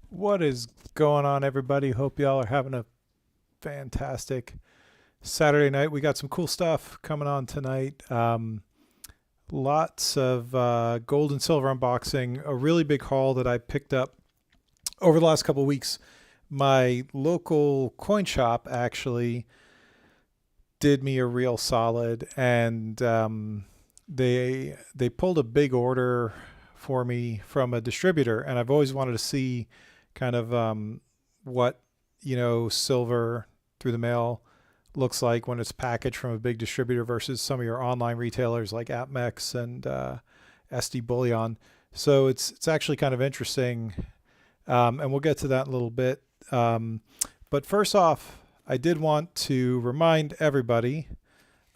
What is going on, everybody? Hope y'all are having a fantastic Saturday night. We got some cool stuff coming on tonight. Lots of gold and silver unboxing. A really big haul that I picked up over the last couple of weeks. My local coin shop actually did me a real solid, and they pulled a big order for me from a distributor, and I've always wanted to see kind of what silver through the mail looks like when it's packaged from a big distributor versus some of your online retailers like AppMex and SD Bullion. So it's actually kind of interesting, and we'll get to that in a little bit. But first off, I did want to remind everybody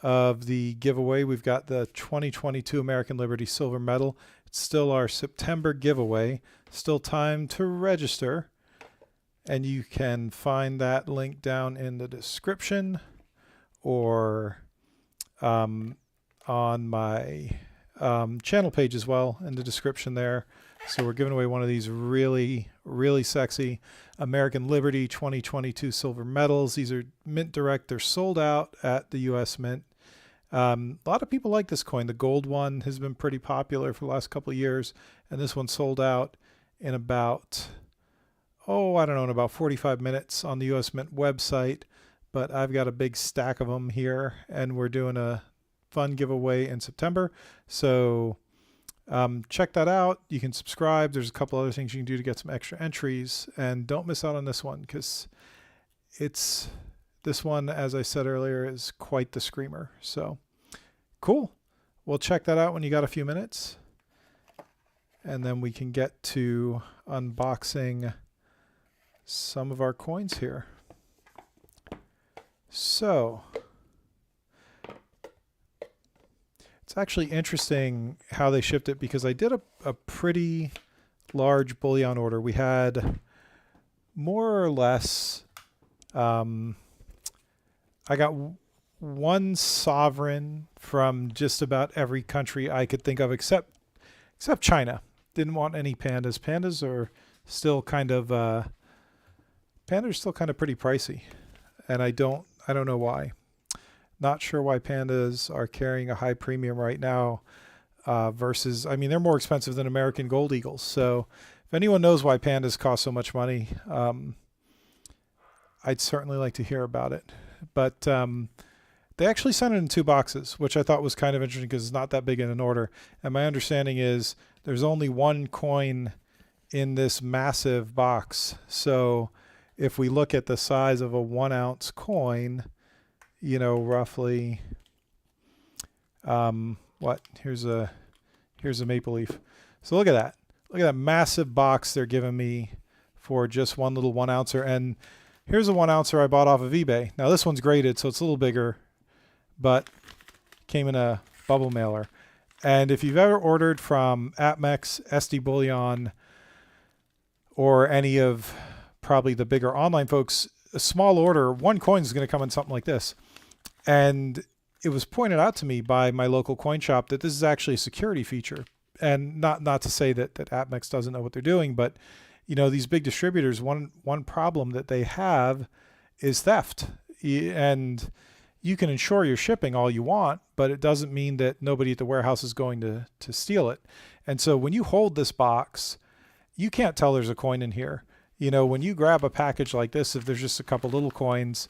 of the giveaway. We've got the 2022 American Liberty Silver Medal. It's still our September giveaway. Still time to register. And you can find that link down in the description or on my channel page as well in the description there. So we're giving away one of these really, really sexy American Liberty 2022 silver medals. These are mint direct. They're sold out at the U.S. Mint. A lot of people like this coin. The gold one has been pretty popular for the last couple of years, and this one sold out in about, I don't know, in about 45 minutes on the U.S. Mint website. But I've got a big stack of them here, and we're doing a fun giveaway in September. So check that out. You can subscribe. There's a couple other things you can do to get some extra entries, and don't miss out on this one because this one, as I said earlier, is quite the screamer. So cool. We'll check that out when you got a few minutes, and then we can get to unboxing some of our coins here. So it's actually interesting how they shipped it because I did a pretty large bullion order. We had more or less, I got one sovereign from just about every country I could think of except China. Didn't want any pandas. Pandas are still kind of pretty pricey, and I don't know why. Not sure why pandas are carrying a high premium right now versus, I mean, they're more expensive than American gold eagles. So if anyone knows why pandas cost so much money, I'd certainly like to hear about it. But they actually sent it in 2 boxes, which I thought was kind of interesting because it's not that big in an order. And my understanding is there's only one coin in this massive box. So if we look at the size of a 1 ounce coin, roughly, here's a maple leaf. So look at that. Look at that massive box they're giving me for just one little 1 ouncer. And here's a 1 ouncer I bought off of eBay. Now this one's graded, so it's a little bigger, but came in a bubble mailer. And if you've ever ordered from AppMex, SD Bullion, or any of probably the bigger online folks, a small order, 1 coin is going to come in something like this. And it was pointed out to me by my local coin shop that this is actually a security feature. And not to say that AppMex doesn't know what they're doing, but these big distributors, one problem that they have is theft. And you can insure your shipping all you want, but it doesn't mean that nobody at the warehouse is going to steal it. And so when you hold this box, you can't tell there's a coin in here. When you grab a package like this, if there's just a couple little coins,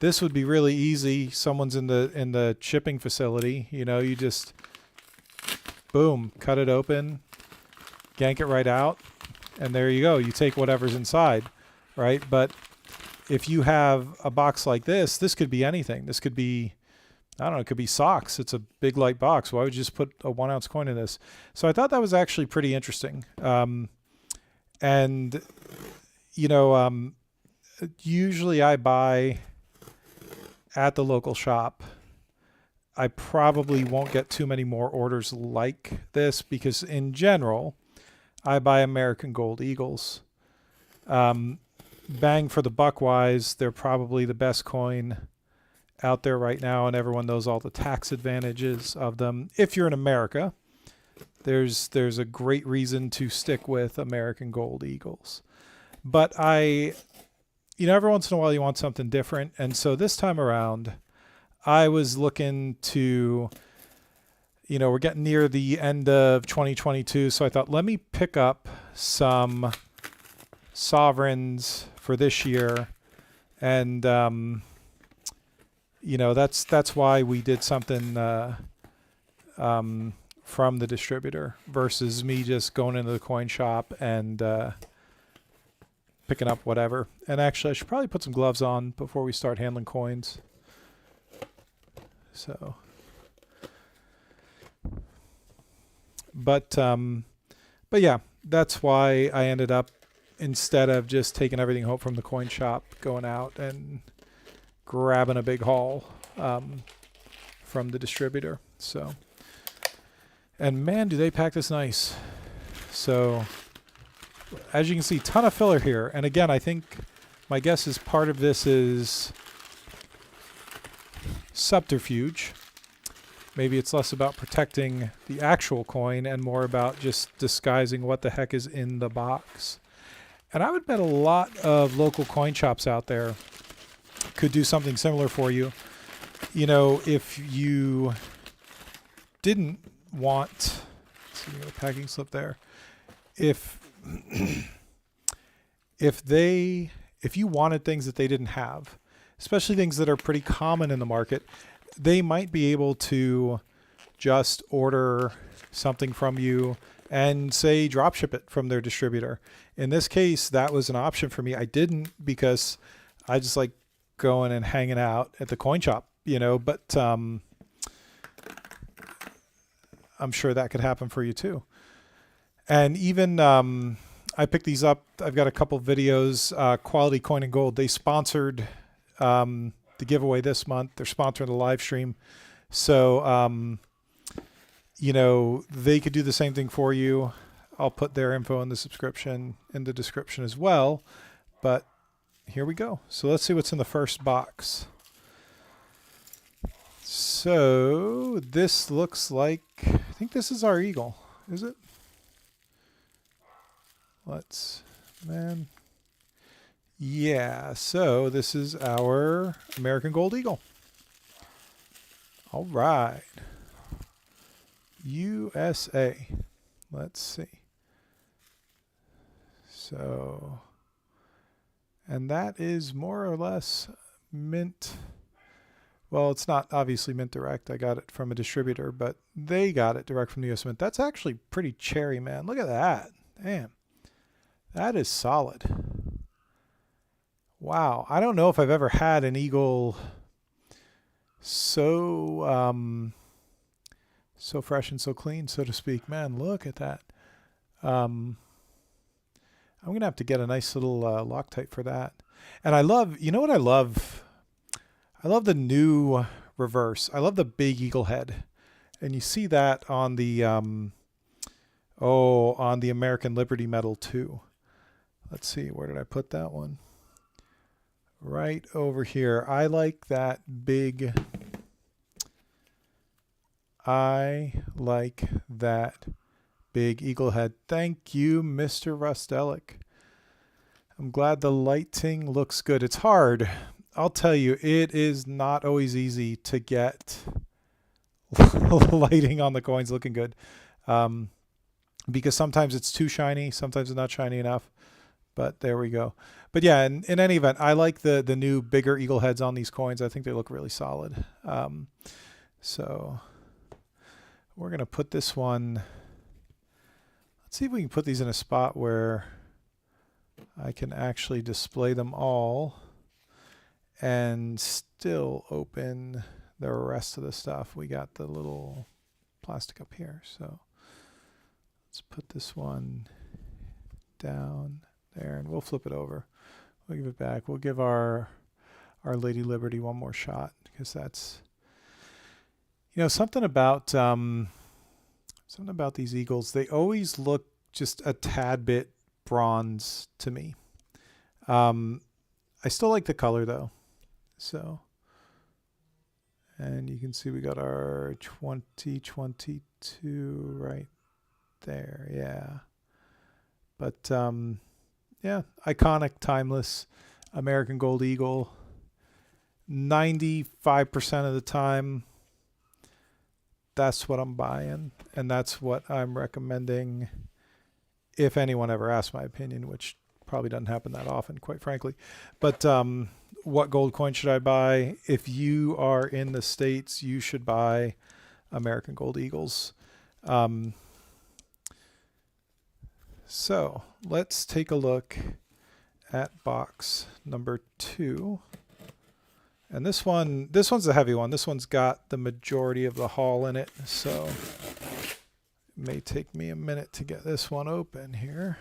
this would be really easy. Someone's in the shipping facility, you just, boom, cut it open, yank it right out, and there you go. You take whatever's inside, right? But if you have a box like this could be anything. This could be, I don't know, it could be socks. It's a big light box. Why would you just put a 1 ounce coin in this? So I thought that was actually pretty interesting. And usually I buy at the local shop. I probably won't get too many more orders like this because in general, I buy American gold eagles. Bang for the buck wise, they're probably the best coin out there right now, and everyone knows all the tax advantages of them. If you're in America, there's a great reason to stick with American gold eagles. But every once in a while you want something different. And so this time around, I was looking to, we're getting near the end of 2022. So I thought, let me pick up some sovereigns for this year. And, that's why we did something from the distributor versus me just going into the coin shop and picking up whatever. And actually, I should probably put some gloves on before we start handling coins. So, but yeah, that's why I ended up, instead of just taking everything home from the coin shop, going out and grabbing a big haul from the distributor. So, and man, do they pack this nice. So, as you can see, ton of filler here. And again, I think my guess is part of this is subterfuge. Maybe it's less about protecting the actual coin and more about just disguising what the heck is in the box. And I would bet a lot of local coin shops out there could do something similar for you. If you didn't want, let's see, the packing slip there. If you wanted things that they didn't have, especially things that are pretty common in the market, they might be able to just order something from you and say drop ship it from their distributor. In this case, that was an option for me. I didn't because I just like going and hanging out at the coin shop, but I'm sure that could happen for you too. And even I picked these up. I've got a couple videos, Quality Coin and Gold. They sponsored the giveaway this month. They're sponsoring the live stream. So, they could do the same thing for you. I'll put their info in the description as well. But here we go. So let's see what's in the first box. So this looks like, I think this is our eagle. Is it? Yeah, so this is our American Gold Eagle. All right. USA. Let's see. So, and that is more or less mint. Well, it's not obviously mint direct. I got it from a distributor, but they got it direct from the US Mint. That's actually pretty cherry, man. Look at that. Damn. That is solid. Wow. I don't know if I've ever had an eagle so so fresh and so clean, so to speak. Man, look at that. I'm going to have to get a nice little Loctite for that. And I love, you know what I love? I love the new reverse. I love the big eagle head. And you see that on the on the American Liberty medal too. Let's see, where did I put that one? Right over here. I like that big. I like that big eagle head. Thank you, Mr. Rustelic. I'm glad the lighting looks good. It's hard. I'll tell you, it is not always easy to get lighting on the coins looking good. Because sometimes it's too shiny, sometimes it's not shiny enough. But there we go. But yeah, in any event, I like the new bigger eagle heads on these coins. I think they look really solid. So we're going to put this one. Let's see if we can put these in a spot where I can actually display them all and still open the rest of the stuff. We got the little plastic up here. So let's put this one down there and we'll flip it over. We'll give it back. We'll give our Lady Liberty one more shot because that's, something about these eagles. They always look just a tad bit bronze to me. I still like the color though. So, and you can see we got our 2022 right there. Yeah. But yeah, iconic, timeless American Gold Eagle. 95% of the time, that's what I'm buying, and that's what I'm recommending if anyone ever asks my opinion, which probably doesn't happen that often, quite frankly. But what gold coin should I buy? If you are in the States, you should buy American Gold Eagles. So let's take a look at box number 2. And this one's a heavy one. This one's got the majority of the haul in it, so it may take me a minute to get this one open here.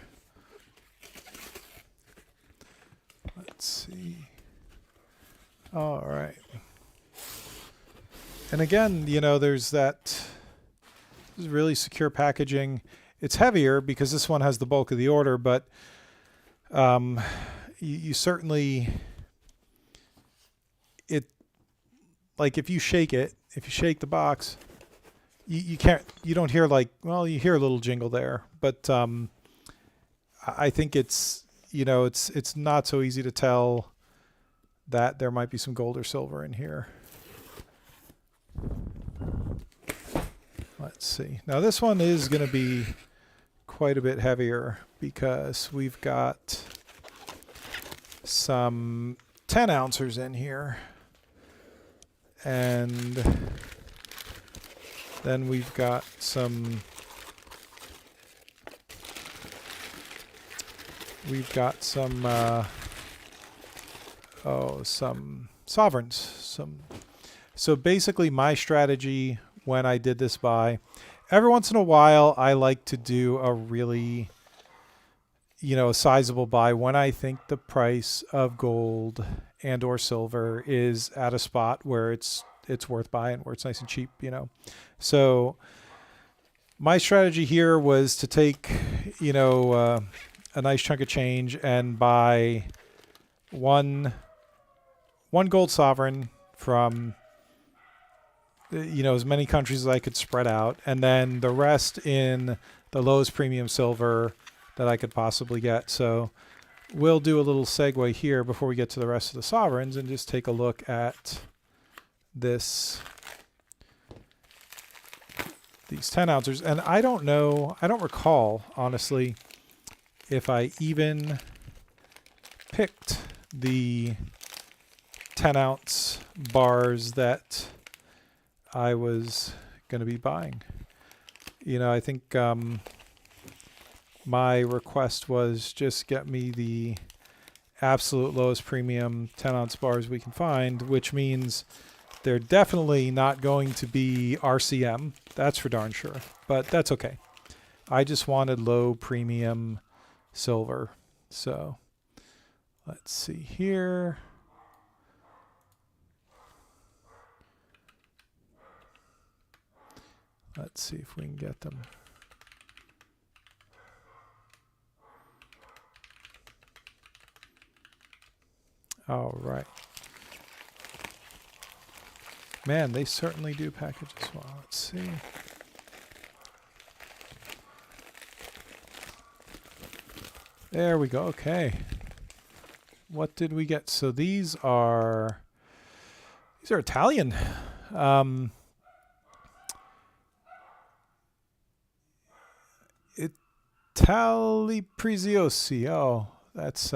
Let's see. All right. And again, you know, there's that really secure packaging. It's heavier because this one has the bulk of the order, but you certainly, like if you shake the box, you don't hear like, well, you hear a little jingle there, but I think it's, you know, it's not so easy to tell that there might be some gold or silver in here. Let's see. Now this one is going to be quite a bit heavier because we've got some 10 ounces in here. And then we've got some some sovereigns. So basically my strategy when I did this buy, every once in a while I like to do a really, you know, a sizable buy when I think the price of gold and or silver is at a spot where it's worth buying, where it's nice and cheap, you know. So my strategy here was to take, you know, a nice chunk of change and buy one gold sovereign from, you know, as many countries as I could spread out, and then the rest in the lowest premium silver that I could possibly get. So we'll do a little segue here before we get to the rest of the sovereigns and just take a look at these 10 ounces. And I don't recall, honestly, if I even picked the 10 ounce bars that I was going to be buying. You know, I think my request was just get me the absolute lowest premium 10 ounce bars we can find, which means they're definitely not going to be RCM. That's for darn sure, but that's okay. I just wanted low premium silver. So let's see here. Let's see if we can get them. All right. Man, they certainly do package as well. Let's see. There we go. Okay. What did we get? So these are Italian. Itali Preziosi. Oh, that's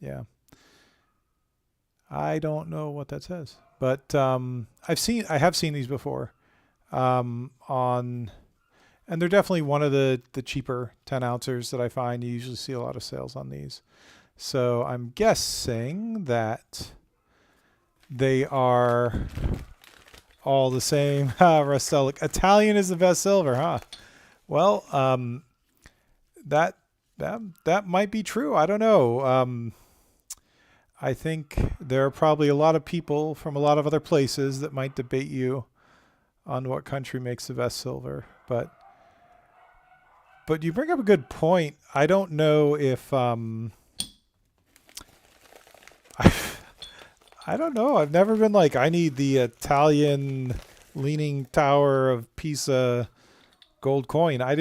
yeah. I don't know what that says, but I have seen these before, and they're definitely one of the cheaper 10 ounces that I find. You usually see a lot of sales on these, so I'm guessing that they are all the same. Rustelic. Italian is the best silver, huh? Well, that might be true. I don't know. I think there are probably a lot of people from a lot of other places that might debate you on what country makes the best silver, but you bring up a good point. I don't know if I don't know. I've never been like, I need the Italian Leaning Tower of Pisa gold coin. I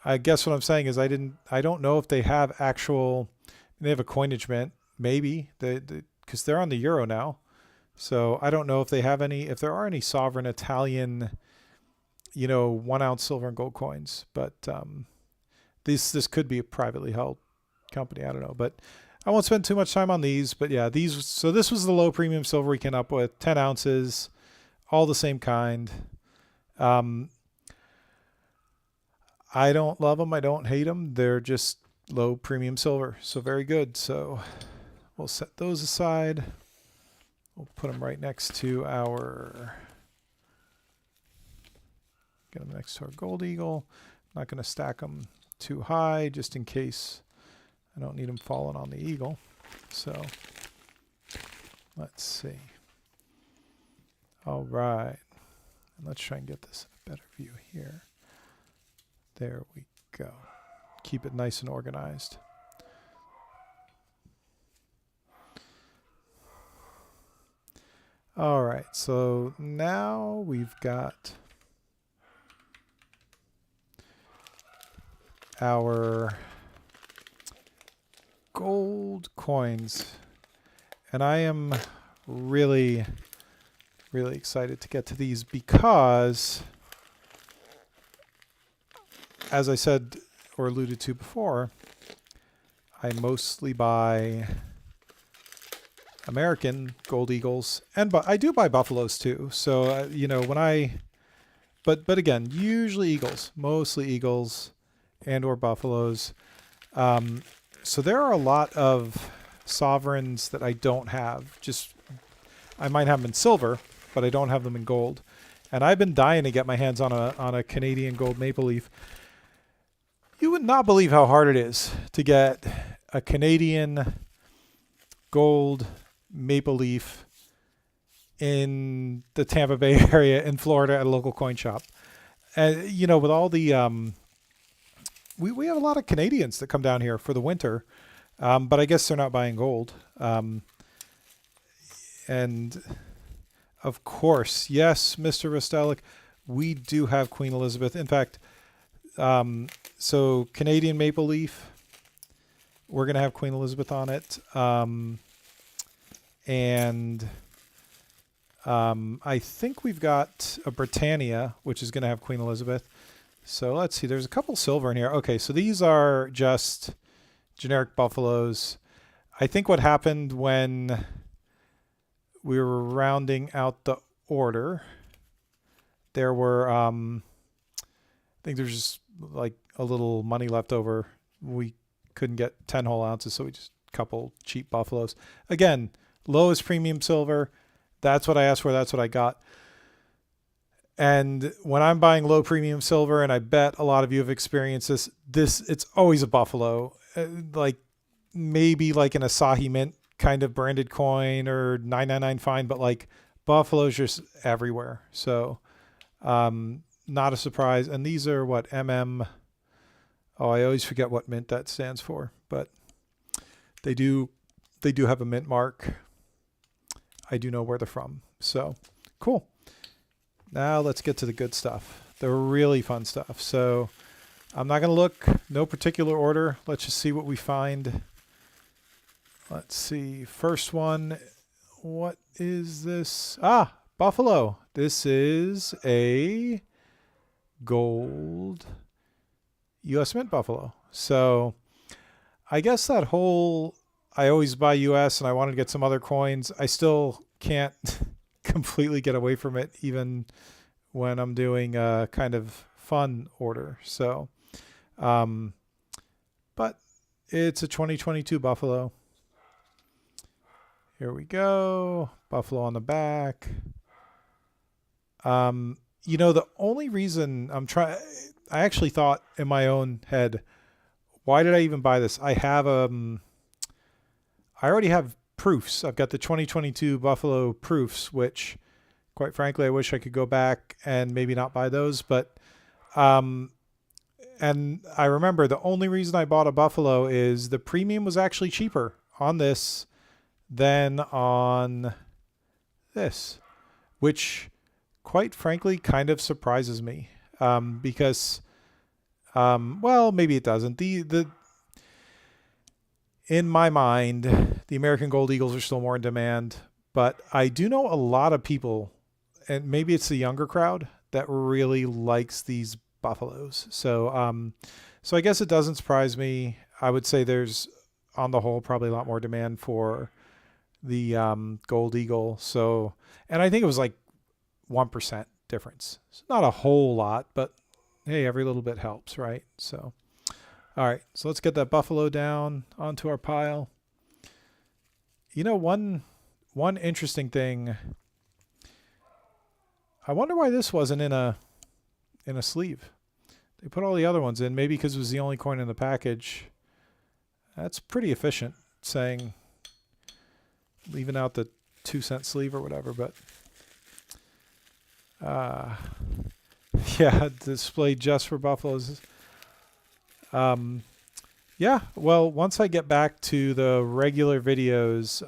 I guess what I'm saying is I don't know if they have actual, they have a coinage mint, maybe, because they're on the euro now. So I don't know if they have any, if there are any sovereign Italian, 1 ounce silver and gold coins. But this could be a privately held company. I don't know. But I won't spend too much time on these. But yeah, so this was the low premium silver we came up with, 10 ounces, all the same kind. I don't love them. I don't hate them. They're just low premium silver. So very good. So we'll set those aside. We'll put them right next to our, get them next to our gold eagle. I'm not going to stack them too high just in case I don't need them falling on the eagle. So let's see. All right. And let's try and get this in a better view here. There we go. Keep it nice and organized. All right, so now we've got our gold coins, and I am really, really excited to get to these because, as I said or alluded to before, I mostly buy American gold eagles, and I do buy buffaloes too. So but again, usually eagles, mostly eagles, and or buffaloes. So there are a lot of sovereigns that I don't have. Just I might have them in silver, but I don't have them in gold. And I've been dying to get my hands on a Canadian gold maple leaf. You would not believe how hard it is to get a Canadian gold maple leaf in the Tampa Bay area in Florida at a local coin shop. And with all the we have a lot of Canadians that come down here for the winter, but I guess they're not buying gold. And of course, yes, Mr. Rostelic, we do have Queen Elizabeth. In fact, so Canadian maple leaf, we're going to have Queen Elizabeth on it. And I think we've got a Britannia, which is going to have Queen Elizabeth. So let's see. There's a couple silver in here. Okay, so these are just generic buffaloes. I think what happened when we were rounding out the order, there were, I think there's just like a little money left over. We couldn't get 10 whole ounces, so we just a couple cheap buffaloes. Again, lowest premium silver. That's what I asked for. That's what I got. And when I'm buying low premium silver, and I bet a lot of you have experienced this, it's always a buffalo, like maybe like an Asahi Mint kind of branded coin or 999 fine, but like buffalo's just everywhere. So, not a surprise. And these are what, MM. Oh, I always forget what mint that stands for, but they do have a mint mark. I do know where they're from. So cool. Now let's get to the good stuff. The really fun stuff. So I'm not going to look, no particular order. Let's just see what we find. Let's see. First one. What is this? Ah, buffalo. This is a gold U.S. Mint buffalo. So I guess that whole, I always buy U.S. and I wanted to get some other coins. I still can't completely get away from it, even when I'm doing a kind of fun order. So, but it's a 2022 buffalo. Here we go. Buffalo on the back. The only reason I actually thought in my own head, why did I even buy this? I already have proofs. I've got the 2022 Buffalo proofs, which quite frankly, I wish I could go back and maybe not buy those. But, and I remember the only reason I bought a Buffalo is the premium was actually cheaper on this than on this, which quite frankly kind of surprises me, because Well, maybe it doesn't. In my mind, the American Gold Eagles are still more in demand, but I do know a lot of people, and maybe it's the younger crowd that really likes these buffaloes. So I guess it doesn't surprise me. I would say there's, on the whole, probably a lot more demand for the Gold Eagle. So, and I think it was like 1% difference. It's not a whole lot, but hey, every little bit helps, right? So, all right, so let's get that buffalo down onto our pile. You know, one interesting thing. I wonder why this wasn't in a sleeve. They put all the other ones in, maybe because it was the only coin in the package. That's pretty efficient, saying leaving out the 2-cent sleeve or whatever, but yeah, displayed just for buffaloes. Yeah, well, once I get back to the regular videos,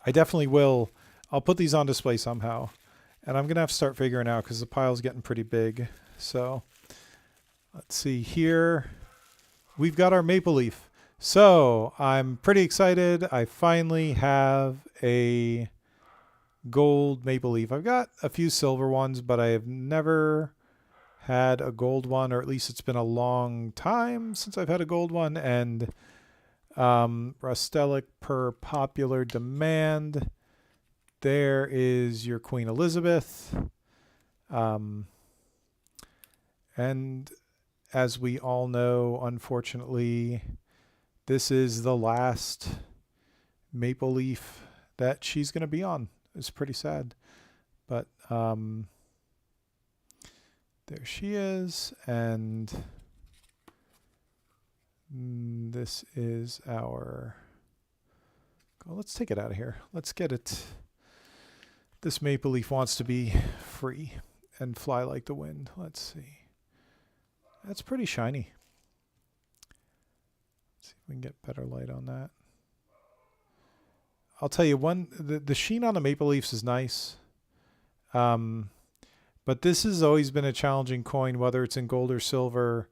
I definitely will. I'll put these on display somehow, and I'm gonna have to start figuring out because the pile's getting pretty big. So let's see here. We've got our maple leaf. So I'm pretty excited. I finally have a gold maple leaf. I've got a few silver ones, but I have never had a gold one, or at least it's been a long time since I've had a gold one. And Rustelic per popular demand. There is your Queen Elizabeth. And as we all know, unfortunately, this is the last maple leaf that she's going to be on. It's pretty sad. But there she is. And this is our... Well, let's take it out of here. Let's get it. This maple leaf wants to be free and fly like the wind. Let's see. That's pretty shiny. Let's see if we can get better light on that. I'll tell you, the sheen on the maple leaves is nice. But this has always been a challenging coin, whether it's in gold or silver,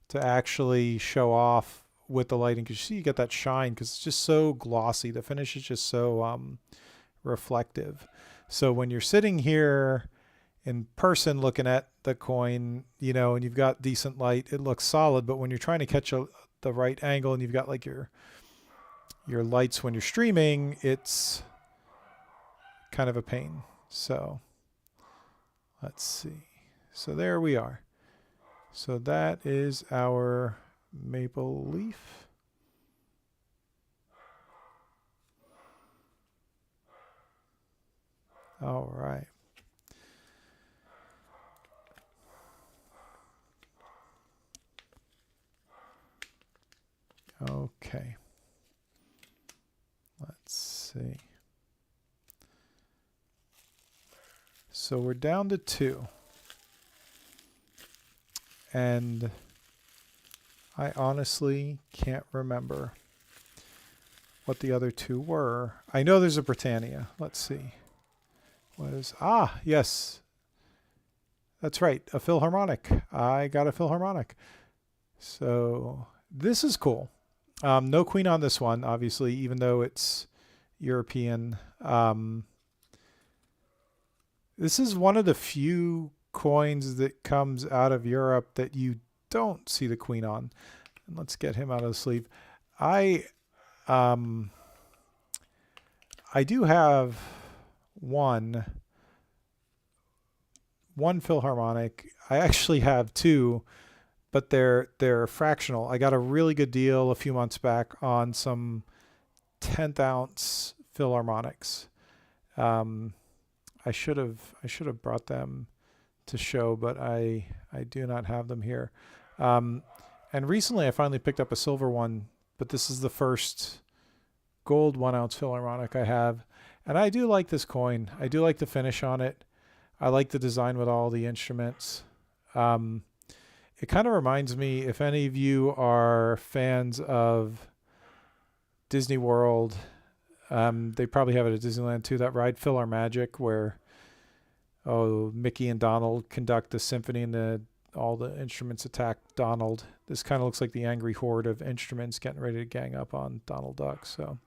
to actually show off with the lighting. Because you see, you get that shine because it's just so glossy. The finish is just so reflective. So when you're sitting here in person looking at the coin, you know, and you've got decent light, it looks solid. But when you're trying to catch the right angle and you've got like your lights when you're streaming, it's kind of a pain. So let's see. So there we are. So that is our maple leaf. All right. Okay. Let's see. So we're down to 2. And I honestly can't remember what the other 2 were. I know there's a Britannia. Let's see. What is... Ah, yes. That's right. A philharmonic. I got a philharmonic. So this is cool. No queen on this one, obviously, even though it's European. This is one of the few coins that comes out of Europe that you don't see the queen on. And let's get him out of the sleeve. I do have one philharmonic. I actually have 2, but they're fractional. I got a really good deal a few months back on some 10th ounce philharmonics. I should have brought them to show, but I do not have them here. And recently I finally picked up a silver one, but this is the first gold 1 ounce philharmonic I have. And I do like this coin. I do like the finish on it. I like the design with all the instruments. It kind of reminds me, if any of you are fans of Disney World, they probably have it at Disneyland too, that ride PhilharMagic where Mickey and Donald conduct the symphony in the all the instruments attack Donald. This kind of looks like the angry horde of instruments getting ready to gang up on Donald Duck. So,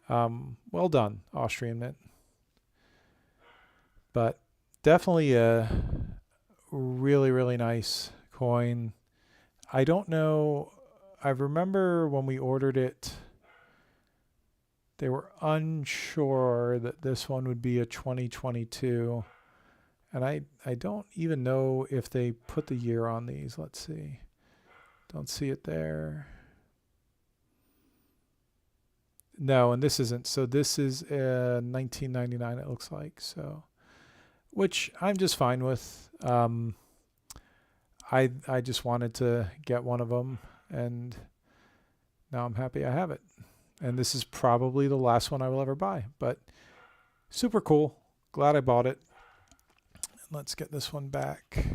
well done, Austrian Mint. But definitely a really, really nice coin. I don't know. I remember when we ordered it, they were unsure that this one would be a 2022. And I don't even know if they put the year on these. Let's see. Don't see it there. No, and this isn't. So this is 1999, it looks like. So, which I'm just fine with. I just wanted to get one of them, and now I'm happy I have it. And this is probably the last one I will ever buy, but super cool. Glad I bought it. Let's get this one back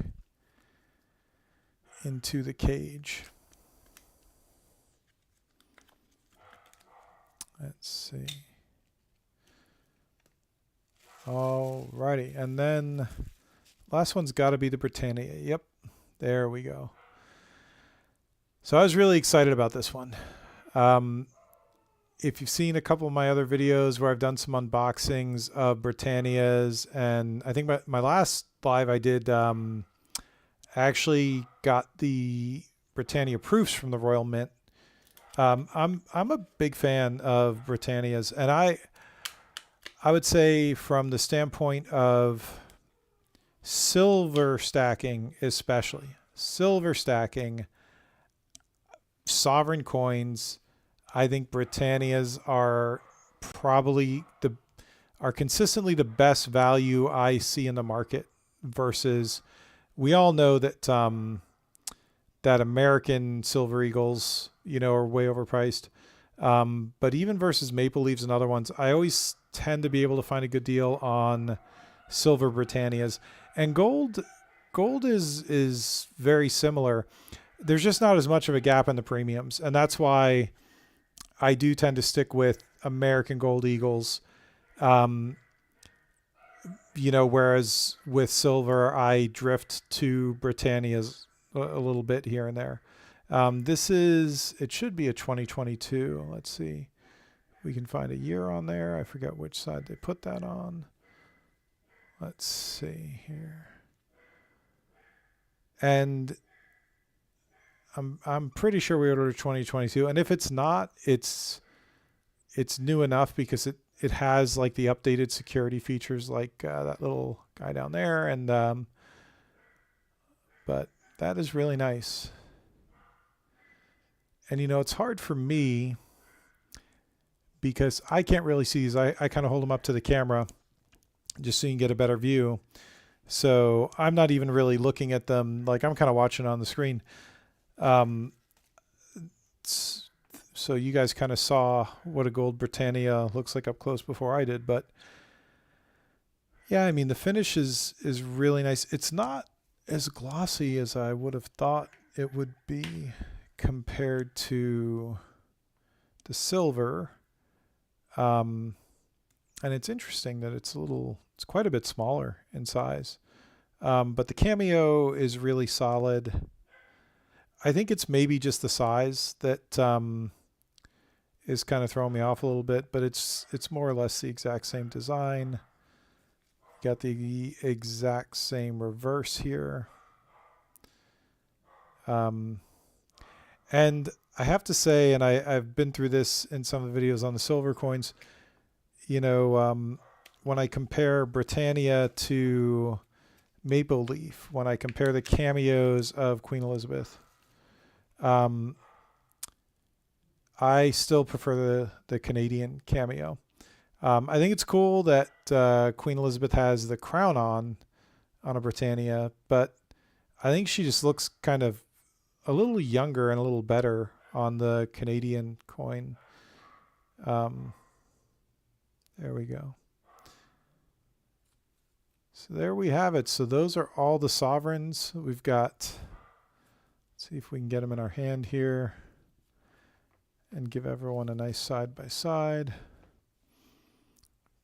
into the cage. Let's see. Alrighty, and then last one's got to be the Britannia. Yep, there we go. So I was really excited about this one. If you've seen a couple of my other videos where I've done some unboxings of Britannias, and I think my last live I did, I actually got the Britannia proofs from the Royal Mint. I'm a big fan of Britannias, and I would say from the standpoint of silver stacking, especially silver stacking, sovereign coins, I think Britannias are probably consistently the best value I see in the market, versus we all know that that American Silver Eagles, are way overpriced. But even versus Maple Leaves and other ones, I always tend to be able to find a good deal on silver Britannias. And gold is very similar. There's just not as much of a gap in the premiums, and that's why I do tend to stick with American Gold Eagles. Whereas with silver, I drift to Britannias a little bit here and there. It should be a 2022. Let's see. We can find a year on there. I forget which side they put that on. Let's see here. And I'm pretty sure we ordered a 2022, and if it's not, it's new enough because it has like the updated security features, like that little guy down there, and but that is really nice. And it's hard for me because I can't really see these. I kind of hold them up to the camera just so you can get a better view. So I'm not even really looking at them. Like, I'm kind of watching on the screen. So you guys kind of saw what a gold Britannia looks like up close before I did, but yeah, I mean, the finish is really nice. It's not as glossy as I would have thought it would be compared to the silver. And it's interesting that it's quite a bit smaller in size. But the cameo is really solid. I think it's maybe just the size that is kind of throwing me off a little bit, but it's more or less the exact same design. Got the exact same reverse here. And I have to say, and I've been through this in some of the videos on the silver coins, when I compare Britannia to Maple Leaf, when I compare the cameos of Queen Elizabeth, I still prefer the Canadian cameo. I think it's cool that Queen Elizabeth has the crown on a Britannia, but I think she just looks kind of a little younger and a little better on the Canadian coin. There we go. So there we have it. So those are all the sovereigns we've got. Let's see if we can get them in our hand here and give everyone a nice side by side.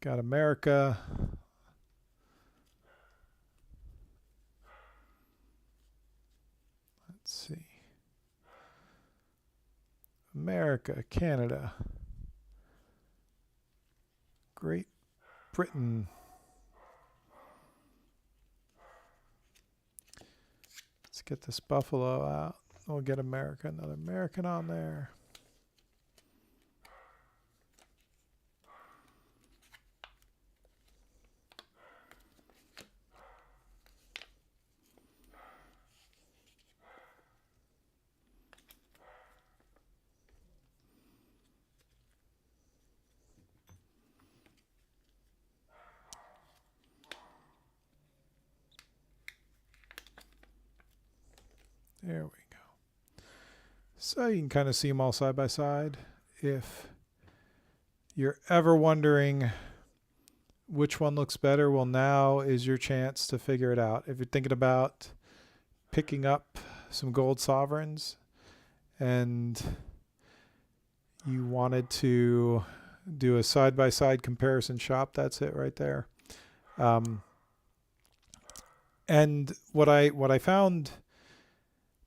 Got America. Let's see. America, Canada, Great Britain. Let's get this buffalo out. We'll get America, another American on there. There we go. So you can kind of see them all side by side. If you're ever wondering which one looks better, well, now is your chance to figure it out. If you're thinking about picking up some gold sovereigns and you wanted to do a side-by-side comparison shop, that's it right there. And what I found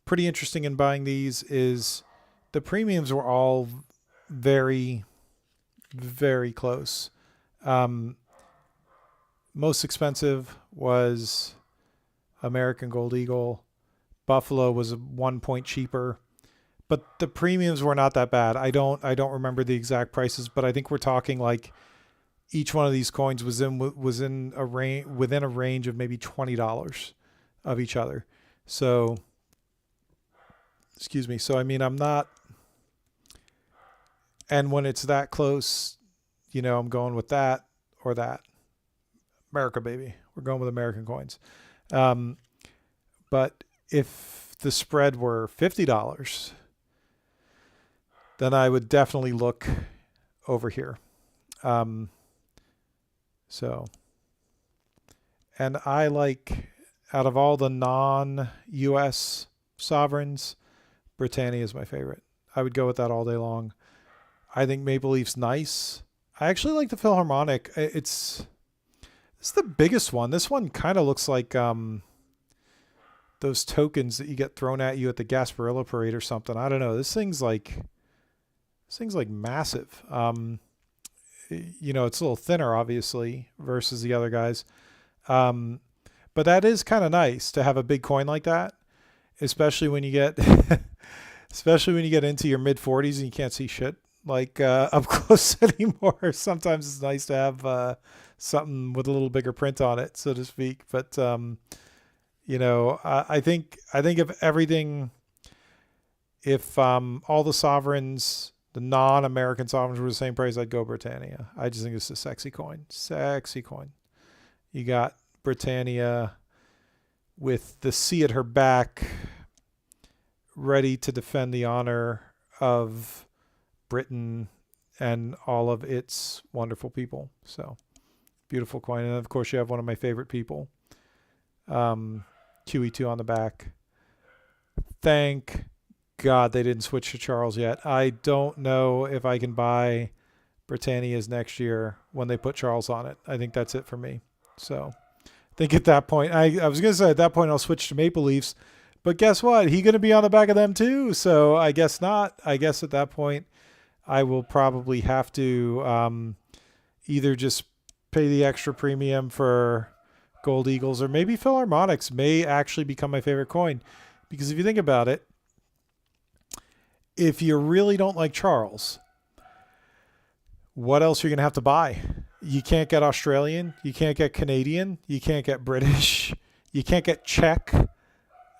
pretty interesting in buying these is the premiums were all very, very close. Most expensive was American Gold Eagle. Buffalo was 1 point cheaper, but the premiums were not that bad. I don't remember the exact prices, but I think we're talking like each one of these coins was in a range, within a range of maybe $20 of each other. So excuse me. So, I mean, I'm not, and when it's that close, you know, I'm going with that or that. America, baby. We're going with American coins. But if the spread were $50, then I would definitely look over here. So, and I like, out of all the non-US sovereigns, Britannia is my favorite. I would go with that all day long. I think Maple Leaf's nice. I actually like the Philharmonic. It's the biggest one. This one kind of looks like those tokens that you get thrown at you at the Gasparilla Parade or something. I don't know. This thing's like massive. You know, it's a little thinner, obviously, versus the other guys. But that is kind of nice to have a big coin like that, especially when you get into your mid 40s and you can't see shit like up close anymore. Sometimes it's nice to have something with a little bigger print on it, so to speak. But you know, I think if everything, if all the sovereigns, the non-American sovereigns were the same price, I'd go Britannia. I just think it's a sexy coin. Sexy coin. You got Britannia with the C at her back, ready to defend the honor of Britain and all of its wonderful people. So, beautiful coin. And of course, you have one of my favorite people, QE2 on the back. Thank God they didn't switch to Charles yet. I don't know if I can buy Britannias next year when they put Charles on it. I think that's it for me. So I think at that point, I was going to say at that point I'll switch to Maple Leafs, but guess what? He's going to be on the back of them too. So I guess not. I guess at that point I will probably have to either just pay the extra premium for Gold Eagles, or maybe Philharmonics may actually become my favorite coin. Because if you think about it, if you really don't like Charles, what else are you going to have to buy? You can't get Australian. You can't get Canadian. You can't get British. You can't get Czech.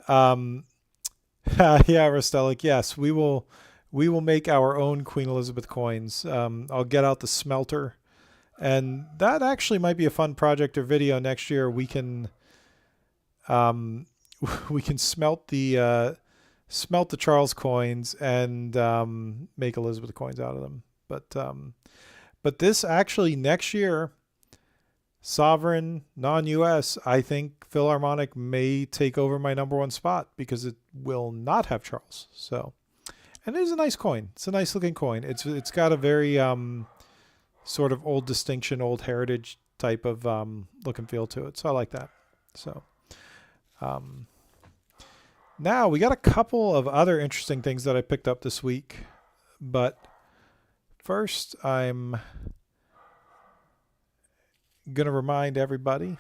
Yeah, Rostelic. Yes, we will make our own Queen Elizabeth coins. I'll get out the smelter, and that actually might be a fun project or video next year. We can smelt the Charles coins and make Elizabeth coins out of them. But this actually next year, sovereign, non-US, I think Philharmonic may take over my #1 spot because it will not have Charles. So, and it is a nice coin. It's a nice looking coin. It's got a very sort of old distinction, old heritage type of look and feel to it. So I like that. So, Now we got a couple of other interesting things that I picked up this week, but first I'm going to remind everybody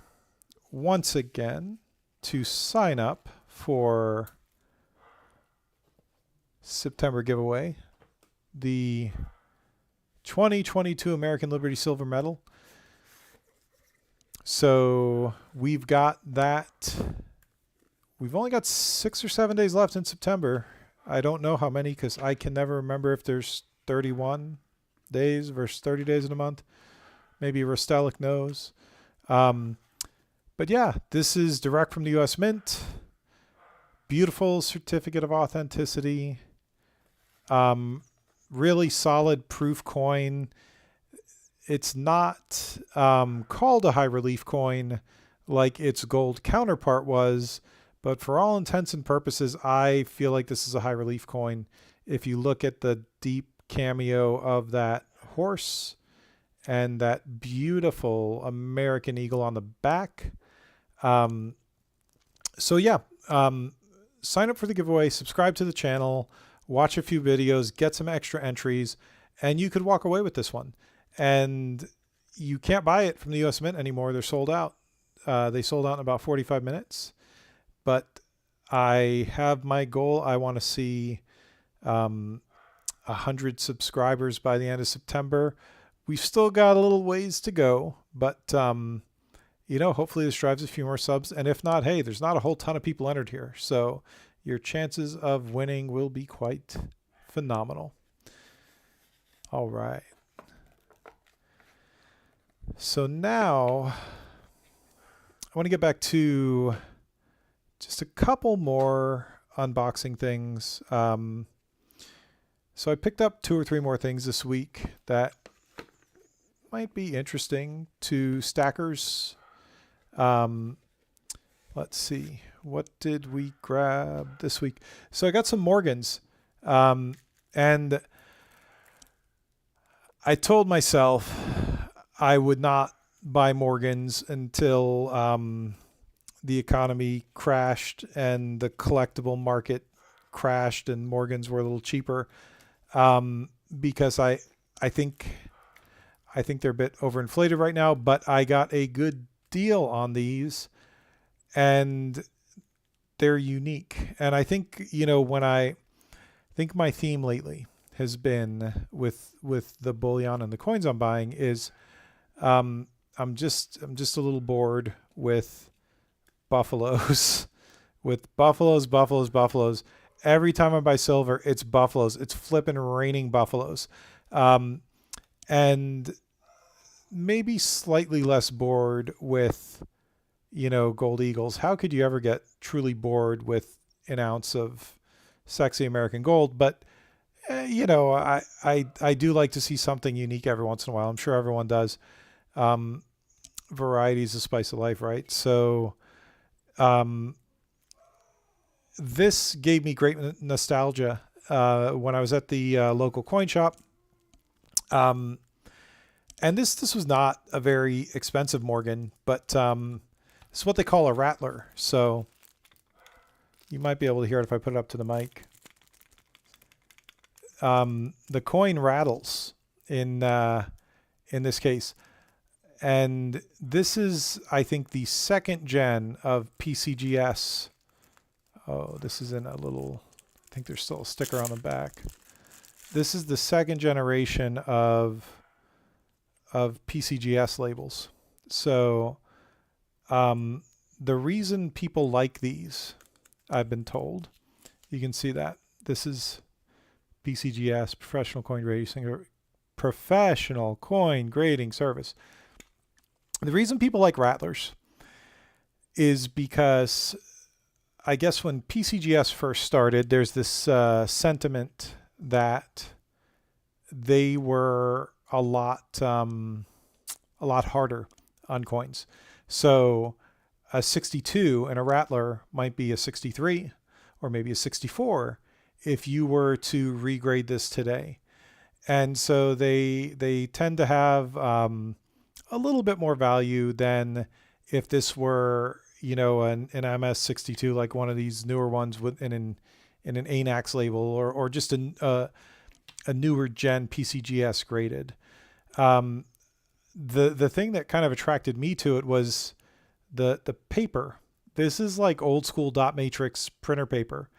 once again to sign up for September giveaway, the 2022 American Liberty Silver Medal. So we've got that. We've only got 6 or 7 days left in September. I don't know how many because I can never remember if there's 31 days versus 30 days in a month. Maybe Rostelic knows. But yeah, this is direct from the U.S. Mint. Beautiful certificate of authenticity. Really solid proof coin. It's not called a high relief coin like its gold counterpart was, but for all intents and purposes, I feel like this is a high relief coin. If you look at the deep cameo of that horse and that beautiful American eagle on the back. So yeah, sign up for the giveaway, subscribe to the channel, watch a few videos, get some extra entries, and you could walk away with this one. And you can't buy it from the U.S. Mint anymore. They're sold out. They sold out in about 45 minutes. But I have my goal. I want to see 100 subscribers by the end of September. We've still got a little ways to go, but you know, hopefully this drives a few more subs. And if not, hey, there's not a whole ton of people entered here, so your chances of winning will be quite phenomenal. All right. So now I want to get back to just a couple more unboxing things. So I picked up 2 or 3 more things this week that might be interesting to stackers. Let's see. What did we grab this week? So I got some Morgans. And I told myself I would not buy Morgans until the economy crashed and the collectible market crashed and Morgans were a little cheaper, because I think they're a bit overinflated right now, but I got a good deal on these and they're unique. And I think, you know, when I think my theme lately has been with the bullion and the coins I'm buying is I'm just a little bored with buffaloes, with buffaloes. Every time I buy silver, it's buffaloes. It's flipping raining buffaloes. And maybe slightly less bored with, you know, gold eagles. How could you ever get truly bored with an ounce of sexy American gold? But you know, I do like to see something unique every once in a while. I'm sure everyone does. Variety is the spice of life, right? So this gave me great nostalgia when I was at the local coin shop. And this was not a very expensive Morgan, but it's what they call a rattler. So you might be able to hear it if I put it up to the mic. The coin rattles in this case. And this is, I think, the 2nd gen of PCGS. Oh, this is in a little, I think there's still a sticker on the back. This is the 2nd generation of PCGS labels. So the reason people like these, I've been told, you can see that this is PCGS, Professional Coin Grading Service. The reason people like rattlers is because I guess when PCGS first started, there's this sentiment that they were a lot harder on coins. So a 62 and a rattler might be a 63 or maybe a 64 if you were to regrade this today. And so they tend to have a little bit more value than if this were, an MS62, like one of these newer ones in an ANAX label, or just a newer gen PCGS graded. The thing that kind of attracted me to it was the paper. This is like old school dot matrix printer paper.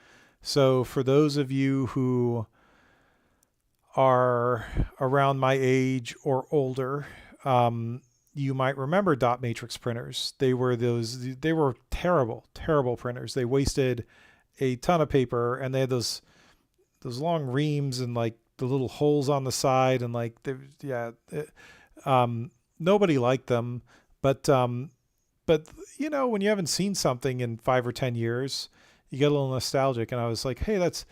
So for those of you who are around my age or older, you might remember dot matrix printers. They were terrible, terrible printers. They wasted a ton of paper, and they had those long reams and like the little holes on the side, and like nobody liked them. But when you haven't seen something in 5 or 10 years, you get a little nostalgic. And I was like, hey, that's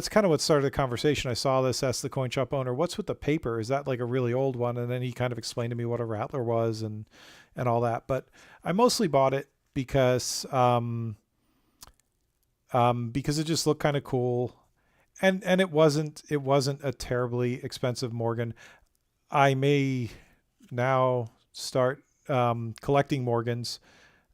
kind of what started the conversation. I saw this, asked the coin shop owner, what's with the paper? Is that like a really old one? And then he kind of explained to me what a rattler was and all that. But I mostly bought it because it just looked kind of cool. And it wasn't a terribly expensive Morgan. I may now start collecting Morgans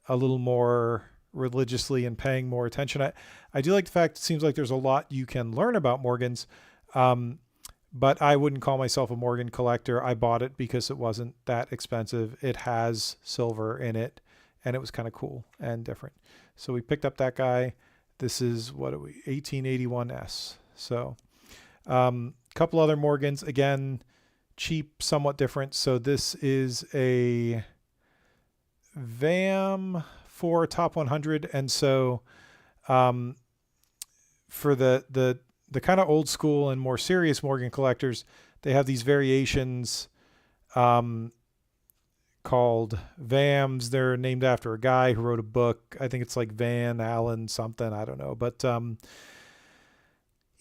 a little more religiously and paying more attention. I do like the fact it seems like there's a lot you can learn about Morgans, but I wouldn't call myself a Morgan collector. I bought it because it wasn't that expensive. It has silver in it, and it was kind of cool and different. So we picked up that guy. This is 1881S. So couple other Morgans, again, cheap, somewhat different. So this is a VAM for top 100. And so for the kind of old school and more serious Morgan collectors, they have these variations called VAMs. They're named after a guy who wrote a book. I think it's like Van Allen something. I don't know. But,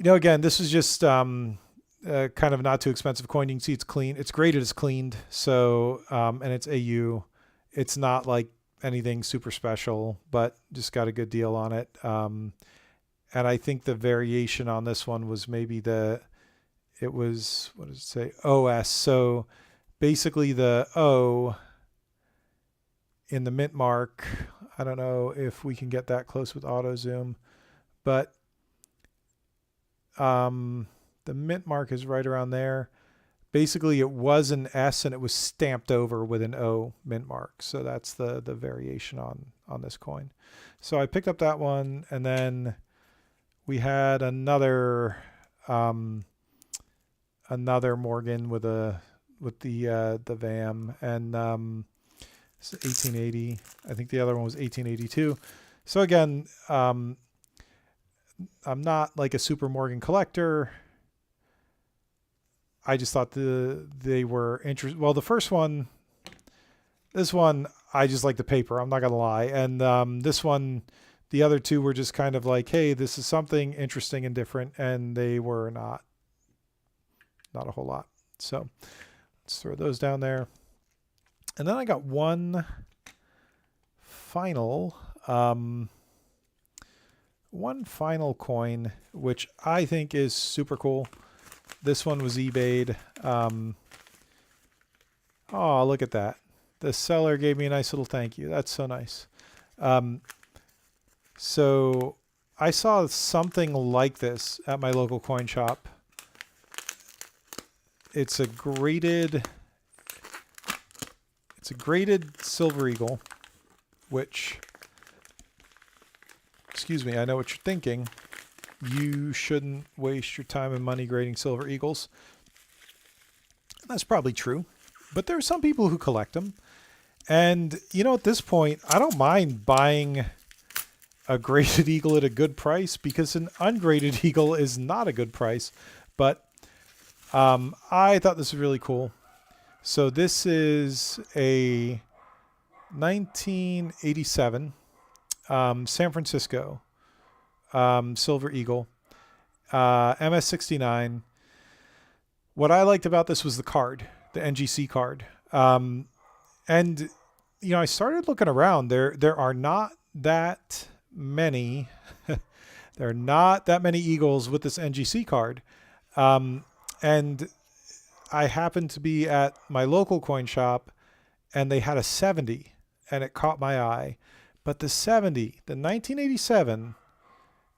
again, this is just kind of not too expensive coin. You can see it's clean. It's graded as cleaned. So, and it's AU. It's not like anything super special, but just got a good deal on it. And I think the variation on this one was maybe what does it say? OS. So basically the O in the mint mark, I don't know if we can get that close with auto zoom, but the mint mark is right around there. Basically it was an S and it was stamped over with an O mint mark. So that's the variation on this coin. So I picked up that one, and then we had another Morgan with the VAM, and it's 1880. I think the other one was 1882. So again, I'm not like a super Morgan collector. I just thought they were interesting. Well, the first one, this one, I just like the paper. I'm not gonna lie. And this one, the other two were just kind of like, hey, this is something interesting and different, and they were not a whole lot. So let's throw those down there. And then I got one final coin, which I think is super cool. This one was eBayed. Oh, look at that. The seller gave me a nice little thank you. That's so nice. So I saw something like this at my local coin shop. It's a graded silver eagle, which, excuse me, I know what you're thinking. You shouldn't waste your time and money grading silver eagles. That's probably true, but there are some people who collect them. And, at this point, I don't mind buying a graded eagle at a good price, because an ungraded eagle is not a good price. But I thought this was really cool. So this is a 1987 San Francisco silver eagle, MS69. What I liked about this was the card, the NGC card. And I started looking around. There are not that many there are not that many eagles with this NGC card. And I happened to be at my local coin shop, and they had a 70, and it caught my eye. But the 1987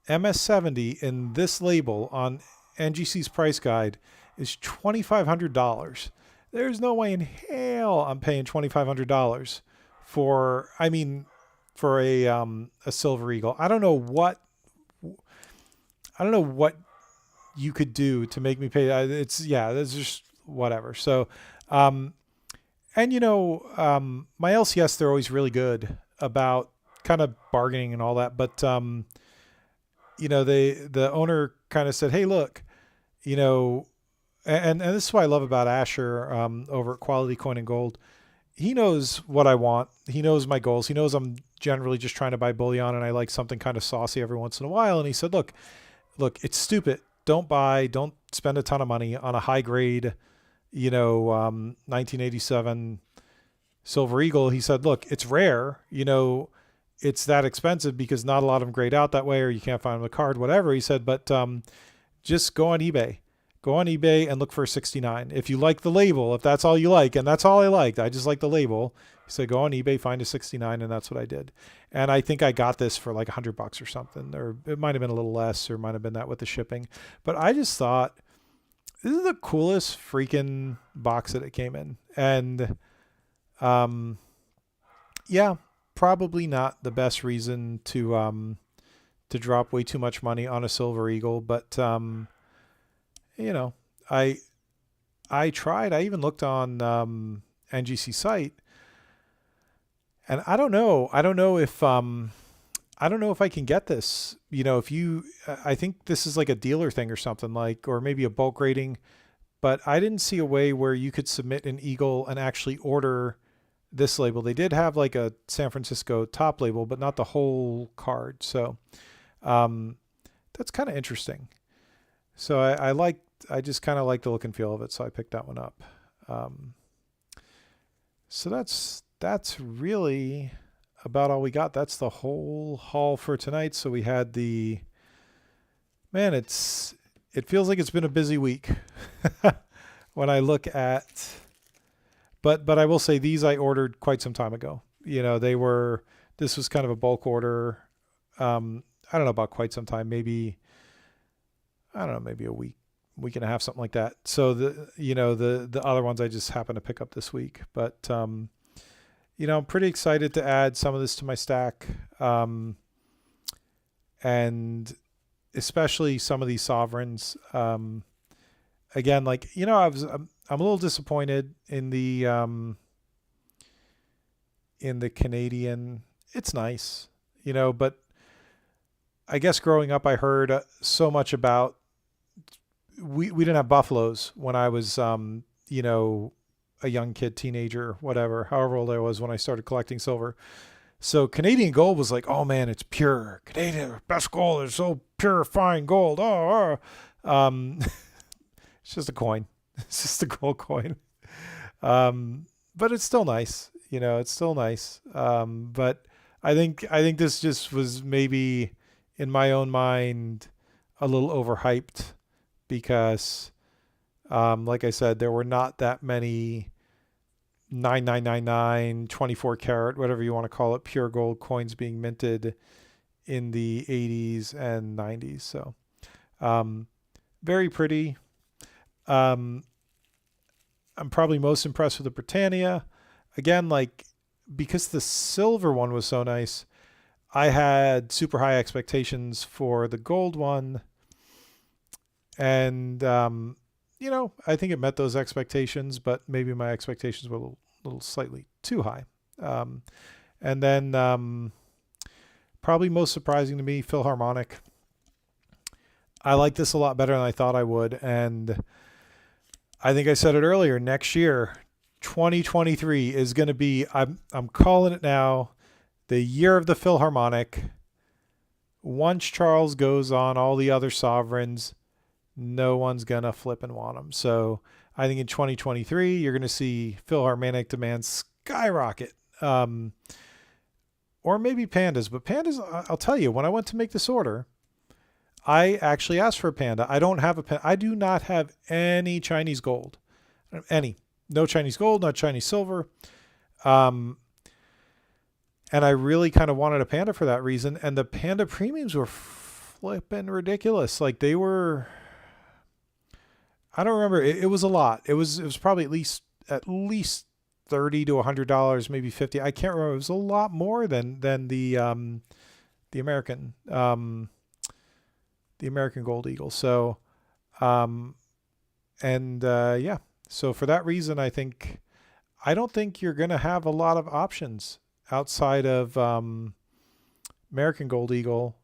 MS-70 in this label on NGC's price guide is $2,500. There's no way in hell I'm paying $2,500 for, I mean, for a Silver Eagle. I don't know what you could do to make me pay. That's just whatever. So, and my LCS, they're always really good about kind of bargaining and all that. But, the owner kind of said, hey, look, and this is what I love about Asher over at Quality Coin and Gold. He knows what I want. He knows my goals. He knows I'm generally just trying to buy bullion and I like something kind of saucy every once in a while. And he said, look, it's stupid. Don't spend a ton of money on a high grade, 1987 Silver Eagle. He said, look, it's rare, it's that expensive because not a lot of them grade out that way, or you can't find them a card, whatever. He said, but just go on eBay. Go on eBay and look for a 69. If you like the label, if that's all you like, and that's all I liked, I just like the label. He said, go on eBay, find a 69, and that's what I did. And I think I got this for like $100 or something, or it might have been a little less, or might have been that with the shipping. But I just thought, this is the coolest freaking box that it came in. And probably not the best reason to drop way too much money on a Silver Eagle, but I tried. I even looked on NGC site, and I don't know if I can get this. I think this is like a dealer thing or something, or maybe a bulk rating, but I didn't see a way where you could submit an Eagle and actually order this label. They did have like a San Francisco top label, but not the whole card. So that's kind of interesting. So I just kind of like the look and feel of it, so I picked that one up. So that's really about all we got. That's the whole haul for tonight. So we had it feels like it's been a busy week when I look at, but I will say these I ordered quite some time ago. This was kind of a bulk order. I don't know about quite some time, maybe a week and a half, something like that. So the other ones I just happened to pick up this week, but I'm pretty excited to add some of this to my stack. And especially some of these sovereigns. Again, I'm a little disappointed in the Canadian. It's nice, but I guess growing up, I heard so much about, we didn't have buffaloes when I was, a young kid, teenager, whatever, however old I was when I started collecting silver. So Canadian gold was like, oh man, it's pure. Canadian best gold is so pure, fine gold. It's just a coin. It's just a gold coin. But it's still nice. It's still nice. But I think this just was maybe in my own mind a little overhyped because, like I said, there were not that many 9999, 24 karat, whatever you want to call it, pure gold coins being minted in the 80s and 90s. So, very pretty. I'm probably most impressed with the Britannia. Again, because the silver one was so nice, I had super high expectations for the gold one. And, I think it met those expectations, but maybe my expectations were a little slightly too high. And then probably most surprising to me, Philharmonic. I like this a lot better than I thought I would. And I think I said it earlier, next year, 2023 is going to be, I'm calling it now, the year of the Philharmonic. Once Charles goes on all the other sovereigns, no one's going to flip and want them. So I think in 2023, you're going to see Philharmonic demand skyrocket. Or maybe Pandas. But Pandas, I'll tell you, when I went to make this order, I actually asked for a Panda. I do not have any Chinese gold. Any. No Chinese gold, no Chinese silver. And I really kind of wanted a Panda for that reason. And the Panda premiums were flipping ridiculous. Like they were, I don't remember. It was a lot. It was probably at least $30 to $100, maybe 50. I can't remember. It was a lot more than the American Gold Eagle. So yeah. So for that reason, I don't think you're going to have a lot of options outside of American Gold Eagle,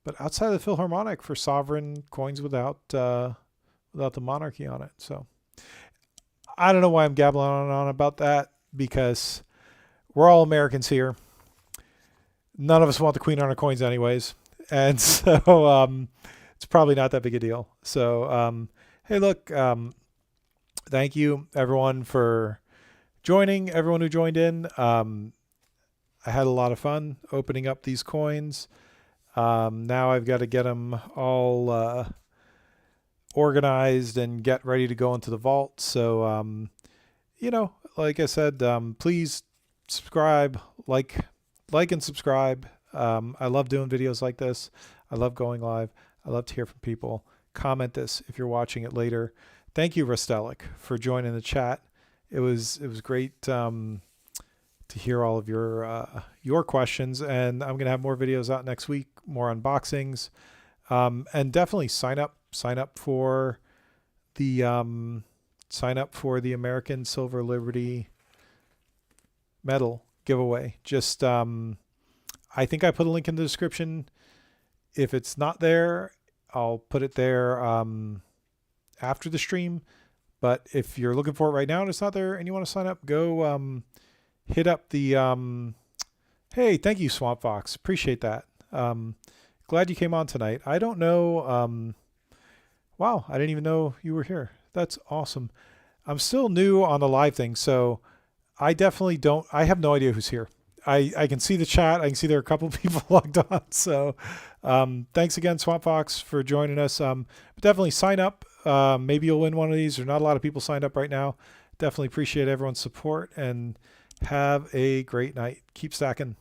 but outside of the Philharmonic for sovereign coins without the monarchy on it. So I don't know why I'm gabbling on and on about that, because we're all Americans here. None of us want the Queen on our coins anyways. And so it's probably not that big a deal. So hey, look, thank you everyone for joining, everyone who joined in. I had a lot of fun opening up these coins. Now I've got to get them all organized and get ready to go into the vault. So, like I said, please subscribe, like and subscribe. I love doing videos like this. I love going live. I love to hear from people. Comment this if you're watching it later. Thank you, Rostelic, for joining the chat. It was great to hear all of your questions, and I'm gonna have more videos out next week, more unboxings, and definitely sign up for the American Silver Liberty medal giveaway. Just I think I put a link in the description. If it's not there, I'll put it there after the stream. But if you're looking for it right now and it's not there and you want to sign up, go hit up the hey, thank you, Swamp Fox. Appreciate that. Glad you came on tonight. I don't know. Wow, I didn't even know you were here. That's awesome. I'm still new on the live thing, so I definitely don't. I have no idea who's here. I can see the chat. I can see there are a couple of people logged on. So thanks again, Swamp Fox, for joining us. But definitely sign up. Maybe you'll win one of these. There's not a lot of people signed up right now. Definitely appreciate everyone's support, and have a great night. Keep stacking.